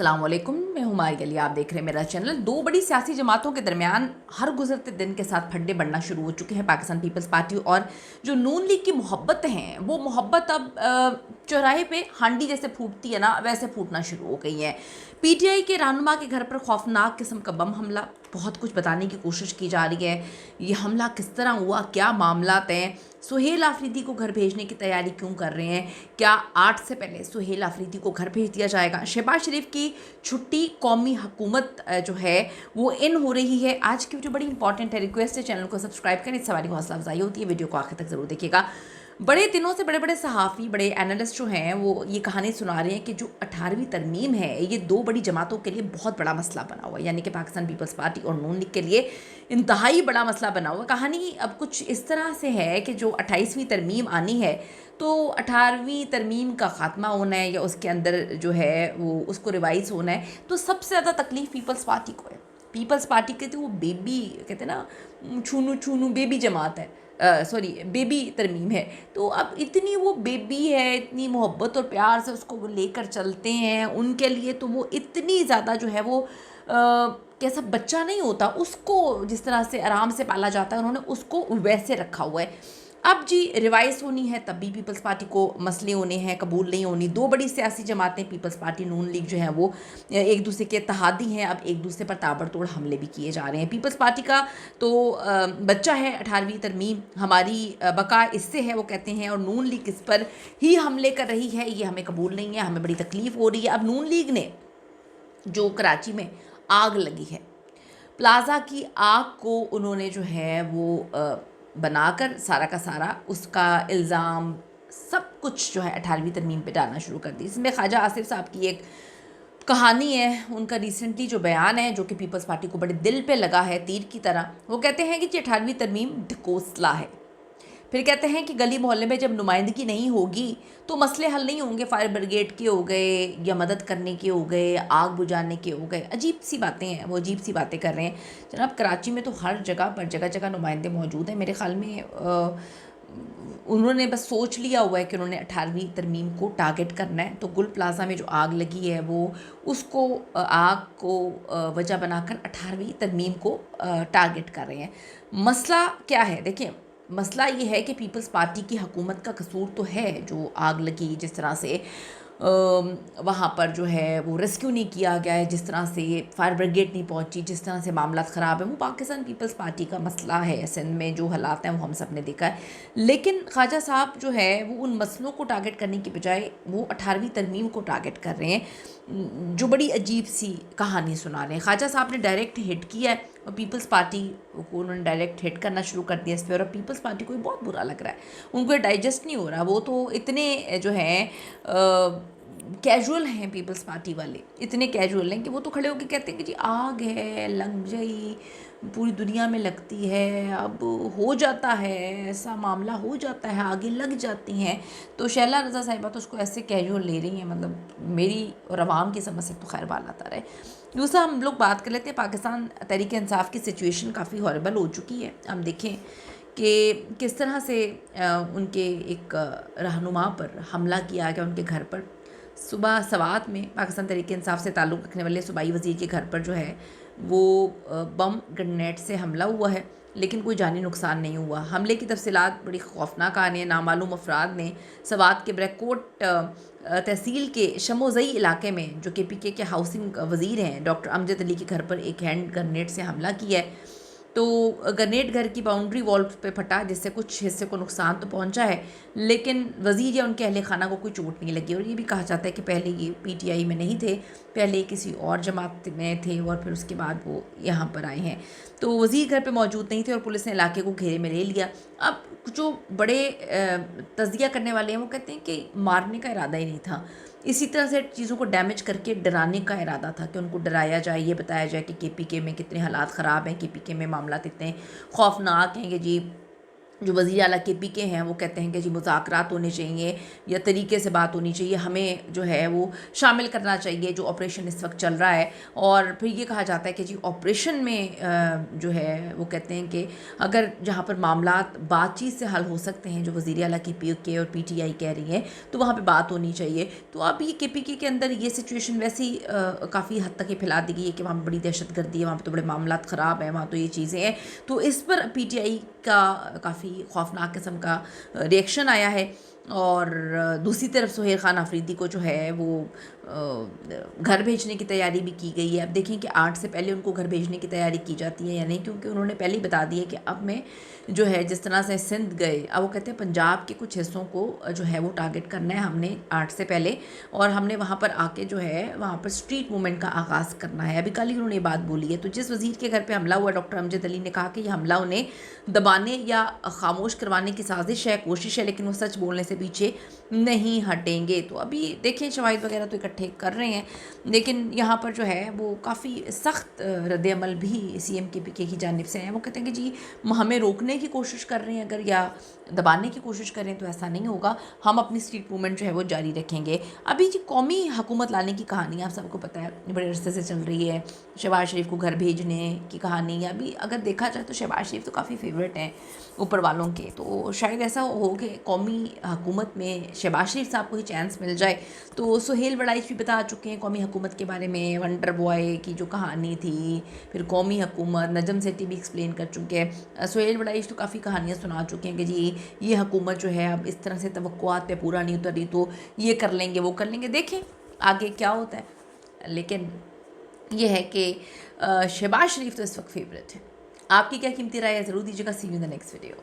अस्सलाम वालेकुम, मैं हूं मारिक अली। आप देख रहे हैं मेरा चैनल। दो बड़ी सियासी जमातों के दरमियान हर गुजरते दिन के साथ फड्डे बढ़ना शुरू हो चुके हैं। पाकिस्तान पीपल्स पार्टी और जो नून लीग की मोहब्बत हैं, वो मोहब्बत अब चौराहे पे हांडी जैसे फूटती है ना, वैसे फूटना शुरू हो गई है। पीटीआई के रहनुमा के घर पर खौफनाक किस्म का बम हमला, बहुत कुछ बताने की कोशिश की जा रही है। ये हमला किस तरह हुआ, क्या मामलात हैं, सुहेल आफरीदी को घर भेजने की तैयारी क्यों कर रहे हैं, क्या 8 से पहले सुहेल आफरीदी को घर भेज दिया जाएगा, शहबाज शरीफ की छुट्टी, कौमी हुकूमत जो है वो इन हो रही है। आज की वीडियो बड़ी इंपॉर्टेंट है, रिक्वेस्ट है चैनल को सब्सक्राइब करें, इस सवारी को हौसला अफजाई होती है। वीडियो को आखिर तक ज़रूर देखिएगा। बड़े दिनों से बड़े बड़े सहाफ़ी, बड़े एनालिस्ट जो हैं वो ये कहानी सुना रहे हैं कि जो 18वीं तरमीम है, ये दो बड़ी जमातों के लिए बहुत बड़ा मसला बना हुआ है, यानी कि पाकिस्तान पीपल्स पार्टी और नून लीग के लिए इंतहाई बड़ा मसला बना हुआ है। कहानी अब कुछ इस तरह से है कि जो 28वीं तरमीम आनी है, तो 18वीं तरमीम का ख़ात्मा होना है या उसके अंदर जो है वो उसको रिवाइज़ होना है, तो सबसे ज़्यादा तकलीफ़ पीपल्स पार्टी को है। पीपल्स पार्टी के तो वो बेबी कहते हैं ना, छूनू छूनू बेबी जमात है, सॉरी बेबी तरमीम है। तो अब इतनी वो बेबी है, इतनी मोहब्बत और प्यार से उसको वो लेकर चलते हैं, उनके लिए तो वो इतनी ज़्यादा जो है वो कैसा बच्चा नहीं होता, उसको जिस तरह से आराम से पाला जाता है, उन्होंने उसको वैसे रखा हुआ है। अब जी रिवाइज होनी है, तब भी पीपल्स पार्टी को मसले होने हैं, कबूल नहीं होनी। दो बड़ी सियासी जमातें पीपल्स पार्टी नून लीग जो है वो एक दूसरे के इत्तेहादी हैं। अब एक दूसरे पर ताबड़तोड़ हमले भी किए जा रहे हैं। पीपल्स पार्टी का तो बच्चा है 18वीं तरमीम, हमारी बका इससे है वो कहते हैं, और नून लीग इस पर ही हमले कर रही है, ये हमें कबूल नहीं है, हमें बड़ी तकलीफ़ हो रही है। अब नून लीग ने जो कराची में आग लगी है, प्लाज़ा की आग को उन्होंने जो है वो बनाकर सारा का सारा उसका इल्ज़ाम सब कुछ जो है 18वीं तरमीम पे डालना शुरू कर दी। इसमें ख्वाजा आसिफ साहब की एक कहानी है, उनका रिसेंटली जो बयान है जो कि पीपल्स पार्टी को बड़े दिल पे लगा है तीर की तरह। वो कहते हैं कि 18वीं तरमीम ढकोसला है। फिर कहते हैं कि गली मोहल्ले में जब नुमाइंदगी नहीं होगी तो मसले हल नहीं होंगे। फायर ब्रिगेड के हो गए या मदद करने के हो गए, आग बुझाने के हो गए। अजीब सी बातें हैं, वो अजीब सी बातें कर रहे हैं। जनाब कराची में तो हर जगह पर जगह जगह नुमाइंदे मौजूद हैं। मेरे ख़्याल में उन्होंने बस सोच लिया हुआ है कि उन्होंने 18वीं तरमीम को टारगेट करना है। तो गुल प्लाज़ा में जो आग लगी है वो उसको आग को वजह बनाकर 18वीं तरमीम को टारगेट कर रहे हैं। मसला क्या है, देखिए मसला ये है कि पीपल्स पार्टी की हुकूमत का कसूर तो है, जो आग लगी, जिस तरह से वहाँ पर जो है वो रेस्क्यू नहीं किया गया है, जिस तरह से फायर ब्रिगेड नहीं पहुँची, जिस तरह से मामला ख़राब है, वो पाकिस्तान पीपल्स पार्टी का मसला है। सिंध में जो हालात हैं वो हम सब ने देखा है। लेकिन ख्वाजा साहब जो है वो उन मसलों को टारगेट करने की बजाय वो 18वीं तरमीम को टारगेट कर रहे हैं, जो बड़ी अजीब सी कहानी सुना रहे हैं। ख्वाजा साहब ने डायरेक्ट हिट किया है और पीपल्स पार्टी को उन्होंने डायरेक्ट हिट करना शुरू कर दिया इस पर, और पीपल्स पार्टी को बहुत बुरा लग रहा है, उनको डाइजेस्ट नहीं हो रहा। वो तो इतने जो हैं कैजुअल हैं पीपल्स पार्टी वाले, इतने कैजुअल हैं कि वो तो खड़े होकर कहते हैं कि जी आग है, लग जाई, पूरी दुनिया में लगती है, अब हो जाता है, ऐसा मामला हो जाता है, आगे लग जाती हैं। तो शैला रज़ा साहिबा तो उसको ऐसे कैजुअल ले रही हैं, मतलब मेरी और आवाम की समझ से तो खैर बात आता रहे। दूसरा हम लोग बात कर लेते हैं, पाकिस्तान तहरीक इंसाफ की सिचुएशन काफ़ी हॉरेबल हो चुकी है। हम देखें कि किस तरह से उनके एक रहनुमा पर हमला किया गया, उनके घर पर। सुबह सवात में पाकिस्तान तहरीक इंसाफ से ताल्लुक़ रखने वाले सूबाई वज़ीर के घर पर जो है वो बम ग्रेनेड से हमला हुआ है, लेकिन कोई जानी नुकसान नहीं हुआ। हमले की तफसीलात बड़ी खौफनाक आ रही हैं। नामालूम अफराद ने सवात के ब्रैकोट तहसील के शमोज़ई इलाके में, जो KPK के हाउसिंग वज़ीर हैं डॉक्टर अमजद अली के घर पर एक हैंड ग्रेनेड से हमला किया है। तो ग्रेनेड घर की बाउंड्री वॉल पे फटा, जिससे कुछ हिस्से को नुकसान तो पहुंचा है, लेकिन वज़ीर या उनके अहले खाना को कोई चोट नहीं लगी। और ये भी कहा जाता है कि पहले ये PTI में नहीं थे, पहले किसी और जमात में थे और फिर उसके बाद वो यहाँ पर आए हैं। तो वज़ीर घर पे मौजूद नहीं थे और पुलिस ने इलाके को घेरे में ले लिया। अब जो बड़े तज़िया करने वाले हैं वो कहते हैं कि मारने का इरादा ही नहीं था, इसी तरह से चीज़ों को डैमेज करके डराने का इरादा था, कि उनको डराया जाए, ये बताया जाए कि KPK में कितने हालात ख़राब हैं, KPK में मामला इतने खौफनाक हैं कि जी جو وزیر اعلیٰ کے پی کے ہیں وہ کہتے ہیں کہ جی مذاکرات ہونے چاہیے یا طریقے سے بات ہونی چاہیے، ہمیں جو ہے وہ شامل کرنا چاہیے جو آپریشن اس وقت چل رہا ہے. اور پھر یہ کہا جاتا ہے کہ جی آپریشن میں جو ہے وہ کہتے ہیں کہ اگر جہاں پر معاملات بات چیت سے حل ہو سکتے ہیں، جو وزیر اعلیٰ کے پی کے اور پی ٹی آئی کہہ رہی ہیں، تو وہاں پہ بات ہونی چاہیے. تو اب یہ کے پی کے اندر یہ سچویشن ویسے ہی کافی حد تک یہ پھیلا دی گئی ہے کہ وہاں پہ بڑی دہشت گردی ہے، وہاں پہ تو بڑے معاملات خراب ہیں، وہاں تو یہ چیزیں ہیں. تو اس پر پی ٹی آئی کا کافی خوفناک قسم کا ریئیکشن آیا ہے. اور دوسری طرف سہیل خان آفریدی کو جو ہے وہ گھر بھیجنے کی تیاری بھی کی گئی ہے. اب دیکھیں کہ 8 سے پہلے ان کو گھر بھیجنے کی تیاری کی جاتی ہے یا نہیں، کیونکہ انہوں نے پہلے ہی بتا دی ہے کہ اب میں جو ہے جس طرح سے سندھ گئے، اب وہ کہتے ہیں پنجاب کے کچھ حصوں کو جو ہے وہ ٹارگٹ کرنا ہے ہم نے 8 سے پہلے، اور ہم نے وہاں پر آ کے جو ہے وہاں پر اسٹریٹ موومنٹ کا آغاز کرنا ہے. ابھی کل ہی انہوں نے یہ بات بولی ہے. تو جس وزیر کے گھر پہ حملہ ہوا، ڈاکٹر امجد علی نے کہا کہ یہ حملہ انہیں دبانے یا خاموش کروانے کی سازش ہے، کوشش ہے، لیکن وہ سچ بولنے سے پیچھے نہیں ہٹیں گے. تو ابھی دیکھیں شواہد وغیرہ تو اکٹھے کر رہے ہیں، لیکن یہاں پر جو ہے وہ کافی سخت رد عمل بھی سی ایم کے پی کے کی جانب سے ہیں. وہ کہتے ہیں کہ جی ہمیں روکنے کی کوشش کر رہے ہیں اگر، یا دبانے کی کوشش کریں تو ایسا نہیں ہوگا، ہم اپنی اسٹریٹ موومنٹ جو ہے وہ جاری رکھیں گے. ابھی جی قومی حکومت لانے کی کہانی آپ سب کو پتہ ہے بڑے عرصے سے چل رہی ہے. شہباز شریف کو گھر بھیجنے کی کہانی، ابھی اگر دیکھا جائے تو شہباز شریف تو کافی فیوریٹ ہیں اوپر والوں کے. تو شاید ایسا ہو کہ قومی حکومت میں شہباز شریف صاحب کو ہی چانس مل جائے. تو سہیل وڑائچ بھی بتا چکے ہیں قومی حکومت کے بارے میں، ونڈر بوائے کی جو کہانی تھی، پھر قومی حکومت، نجم سیٹھی بھی ایکسپلین کر چکے ہیں. سہیل وڑائچ تو کافی کہانیاں سنا چکے ہیں کہ جی یہ حکومت جو ہے اب اس طرح سے توقعات پہ پورا نہیں اتر رہی، تو یہ کر لیں گے وہ کر لیں گے، دیکھیں آگے کیا ہوتا ہے. لیکن یہ ہے کہ شہباز شریف تو اس وقت فیوریٹ ہے. آپ کی کیا قیمتی رائے ہے ضرور دیجیے گا. See you in the next video.